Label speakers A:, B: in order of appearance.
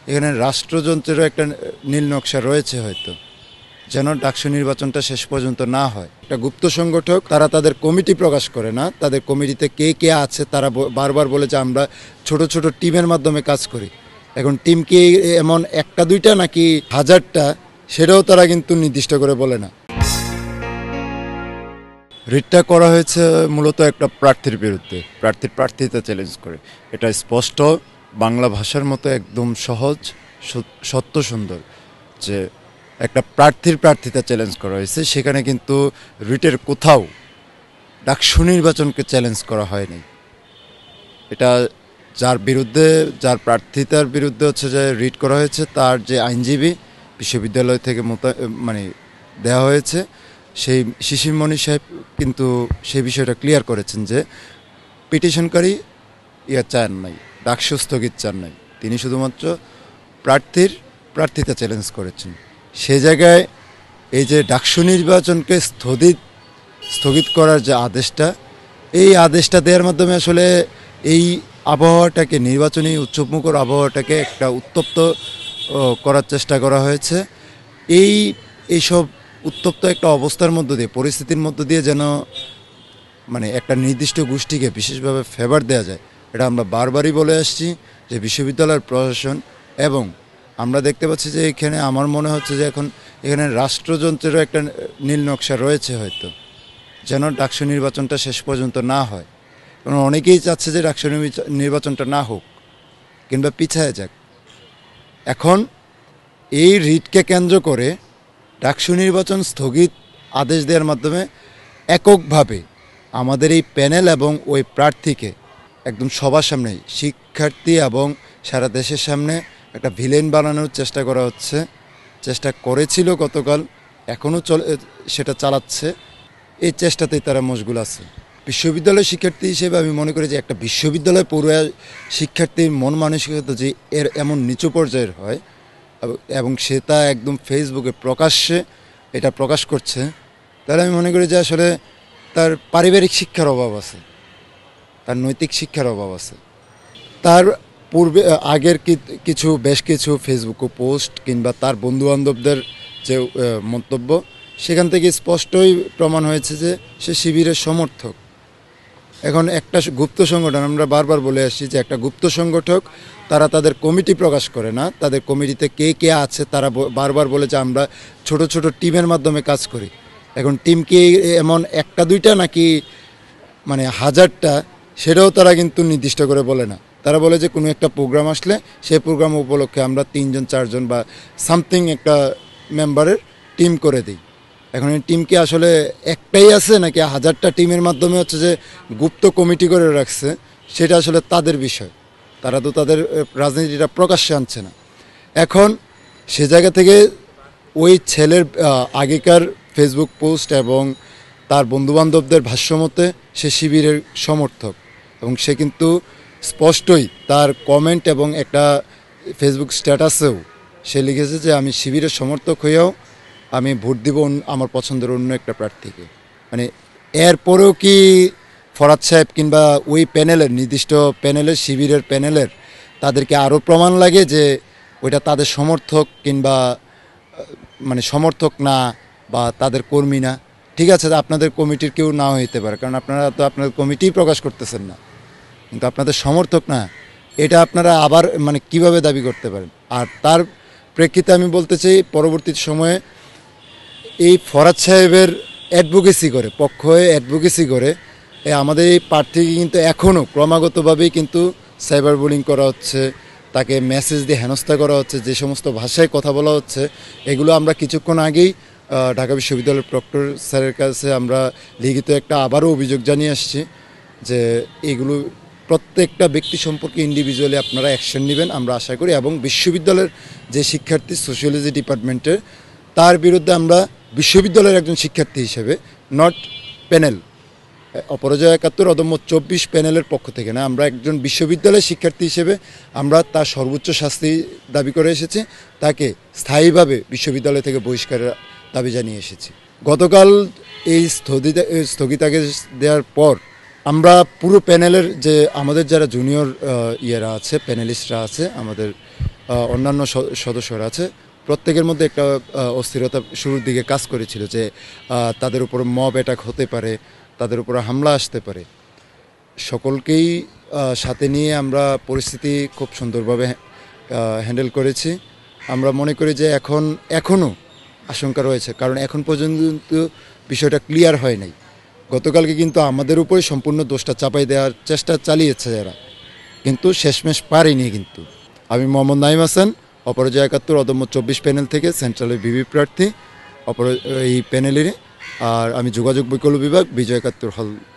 A: এখানে রাষ্ট্রযন্ত্রেরও একটা নীল নকশা রয়েছে হয়তো, যেন ডাকসু নির্বাচনটা শেষ পর্যন্ত না হয়। একটা গুপ্ত সংগঠক, তারা তাদের কমিটি প্রকাশ করে না, তাদের কমিটিতে কে কে আছে তারা বারবার বলে যে আমরা ছোট ছোট টিমের মাধ্যমে কাজ করি। এখন টিম কি এমন একটা দুইটা নাকি হাজারটা, সেটাও তারা কিন্তু নির্দিষ্ট করে বলে না। রিটটা করা হয়েছে মূলত একটা প্রার্থীর বিরুদ্ধে, প্রার্থিতা চ্যালেঞ্জ করে। এটা স্পষ্ট বাংলা ভাষার মতো একদম সহজ, সত্য সুন্দর, যে একটা প্রার্থিতা চ্যালেঞ্জ করা হয়েছে। সেখানে কিন্তু রিটের কোথাও ডাকসু নির্বাচনকে চ্যালেঞ্জ করা হয়নি। এটা যার বিরুদ্ধে, যার প্রার্থিতার বিরুদ্ধে হচ্ছে যে রিট করা হয়েছে, তার যে আইনজীবী বিশ্ববিদ্যালয় থেকে মানে দেওয়া হয়েছে, সেই শিশির মণি সাহেব কিন্তু সেই বিষয়টা ক্লিয়ার করেছেন যে পিটিশনকারী চান নাই, ডাকসু স্থগিত চান নাই, তিনি শুধুমাত্র প্রার্থিতা চ্যালেঞ্জ করেছেন। সে জায়গায় এই যে ডাকসু নির্বাচনকে স্থগিত করার যে আদেশটা, এই আদেশটা দেওয়ার মাধ্যমে আসলে এই আবহাওয়াটাকে, নির্বাচনী উৎসবমুখর আবহাওয়াটাকে একটা উত্তপ্ত করার চেষ্টা করা হয়েছে। এইসব উত্তপ্ত একটা অবস্থার মধ্য দিয়ে, পরিস্থিতির মধ্য দিয়ে যেন মানে একটা নির্দিষ্ট গোষ্ঠীকে বিশেষভাবে ফেভার দেওয়া যায়, এটা আমরা বারবারই বলে আসছি যে বিশ্ববিদ্যালয়ের প্রশাসন। এবং আমরা দেখতে পাচ্ছি যে এখানে আমার মনে হচ্ছে যে এখন এখানে রাষ্ট্রযন্ত্রেরও একটা নীল নকশা রয়েছে হয়তো, যেন ডাকসু নির্বাচনটা শেষ পর্যন্ত না হয়। কারণ অনেকেই চাচ্ছে যে ডাকসু নির্বাচনটা না হোক কিংবা পিছায় যাক। এখন এই রিটকে কেন্দ্র করে ডাকসু নির্বাচন স্থগিত আদেশ দেওয়ার মাধ্যমে এককভাবে আমাদের এই প্যানেল এবং ওই প্রার্থীকে একদম সবার সামনে, শিক্ষার্থী এবং সারা দেশের সামনে একটা ভিলেন বানানোর চেষ্টা করা হচ্ছে। চেষ্টা করেছিল গতকাল, এখনও সেটা চালাচ্ছে। এই চেষ্টাতেই তারা মশগুল আছে। বিশ্ববিদ্যালয় শিক্ষার্থী হিসেবে আমি মনে করি যে একটা বিশ্ববিদ্যালয় পড়ুয়া শিক্ষার্থীর মন মানসিকতা যে এমন নিচু পর্যায়ের হয় এবং সে তা একদম ফেসবুকে প্রকাশ্যে এটা প্রকাশ করছে, তাহলে আমি মনে করি যে আসলে তার পারিবারিক শিক্ষার অভাব আছে, তার নৈতিক শিক্ষার অভাব আছে। তার পূর্বে আগের বেশ কিছু ফেসবুকে পোস্ট কিংবা তার বন্ধুবান্ধবদের যে মন্তব্য, সেখান থেকে স্পষ্টই প্রমাণ হয়েছে যে সে শিবিরের সমর্থক। এখন একটা গুপ্ত সংগঠন, আমরা বারবার বলে আসছি যে একটা গুপ্ত সংগঠক, তারা তাদের কমিটি প্রকাশ করে না, তাদের কমিটিতে কে কে আছে তারা বারবার বলে যে আমরা ছোট ছোট টিমের মাধ্যমে কাজ করি। এখন টিম কি এমন একটা দুইটা নাকি মানে হাজারটা, সেটাও তারা কিন্তু নির্দিষ্ট করে বলে না। তারা বলে যে কোনো একটা প্রোগ্রাম আসলে সেই প্রোগ্রাম উপলক্ষে আমরা 3জন 4জন বা সামথিং একটা মেম্বারের টিম করে দিই। এখন এই টিম কি আসলে একটাই আছে নাকি হাজারটা টিমের মাধ্যমে হচ্ছে যে গুপ্ত কমিটি করে রাখছে, সেটা আসলে তাদের বিষয়। তারা তো তাদের রাজনীতিটা প্রকাশ্যে আনছে না। এখন সে জায়গা থেকে ওই ছেলের আগেকার ফেসবুক পোস্ট এবং তার বন্ধুবান্ধবদের ভাষ্যমতে সে শিবিরের সমর্থক, এবং সে কিন্তু স্পষ্টই তার কমেন্ট এবং একটা ফেসবুক স্ট্যাটাসেও সে লিখেছে যে আমি শিবিরের সমর্থক হয়েও আমি ভোট দিব আমার পছন্দের অন্য একটা প্রার্থীকে। মানে এরপরেও কি ফরাদ সাহেব কিংবা ওই প্যানেলের, নির্দিষ্ট প্যানেলের, শিবিরের প্যানেলের তাদেরকে আরও প্রমাণ লাগে যে ওইটা তাদের সমর্থক কিংবা মানে সমর্থক না বা তাদের কর্মী না? ঠিক আছে, আপনাদের কমিটির কেউ নাও হইতে পারে, কারণ আপনারা তো আপনাদের কমিটিই প্রকাশ করতেছেন না, কিন্তু আপনাদের সমর্থক না, এটা আপনারা আবার মানে কিভাবে দাবি করতে পারেন? আর তার প্রেক্ষিতে আমি বলতে চাই, পরবর্তী সময়ে এই ফরাদ সাহেবের অ্যাডভোকেসি করে, পক্ষ হয়ে অ্যাডভোকেসি করে আমাদের এই প্রার্থীকে কিন্তু এখনও ক্রমাগতভাবেই কিন্তু সাইবার বুলিং করা হচ্ছে, তাকে মেসেজ দিয়ে হেনস্থা করা হচ্ছে, যে সমস্ত ভাষায় কথা বলা হচ্ছে, এগুলো আমরা কিছুক্ষণ আগেই ঢাকা বিশ্ববিদ্যালয়ের প্রক্টর স্যারের কাছে আমরা লিখিত একটা আবারও অভিযোগ জানিয়ে আসছি যে এগুলো প্রত্যেকটা ব্যক্তি সম্পর্কে ইন্ডিভিজুয়ালি আপনারা অ্যাকশন নেবেন আমরা আশা করি। এবং বিশ্ববিদ্যালয়ের যে শিক্ষার্থী সোশিওলজি ডিপার্টমেন্টের, তার বিরুদ্ধে আমরা বিশ্ববিদ্যালয়ের একজন শিক্ষার্থী হিসেবে, নট প্যানেল অপরাজয় 71 অদম্য 24 প্যানেলের পক্ষ থেকে না, আমরা একজন বিশ্ববিদ্যালয়ের শিক্ষার্থী হিসেবে আমরা তার সর্বোচ্চ শাস্তি দাবি করে এসেছি, তাকে স্থায়ীভাবে বিশ্ববিদ্যালয় থেকে বহিষ্কারের দাবি জানিয়ে এসেছি। গতকাল এই স্থগিতাদেশ দেওয়ার পর আমরা পুরো প্যানেলের যে আমাদের যারা জুনিয়র ইয়েরা আছে, প্যানেলিস্টরা আছে, আমাদের অন্যান্য সদস্যরা আছে, প্রত্যেকের মধ্যে একটা অস্থিরতা শুরুর দিকে কাজ করেছিল যে তাদের উপর মব অ্যাটাক হতে পারে, তাদের উপর হামলা আসতে পারে। সকলকেই সাথে নিয়ে আমরা পরিস্থিতি খুব সুন্দরভাবে হ্যান্ডেল করেছি। আমরা মনে করি যে এখনও আশঙ্কা রয়েছে, কারণ এখন পর্যন্ত কিন্তু বিষয়টা ক্লিয়ার হয় নাই। গতকালকে কিন্তু আমাদের উপরে সম্পূর্ণ দোষটা চাপাই দেওয়ার চেষ্টা চালিয়েছে এরা, কিন্তু শেষমেশ পারেনি। কিন্তু আমি মোহাম্মদ নাইম হাসান, অপরাজয় ৭১ অদম্য ২৪ প্যানেল থেকে সেন্ট্রালের বিবি প্রার্থী এই প্যানেলের। আর আমি যোগাযোগ বিকল্প বিভাগ, বিজয় ৭১ হল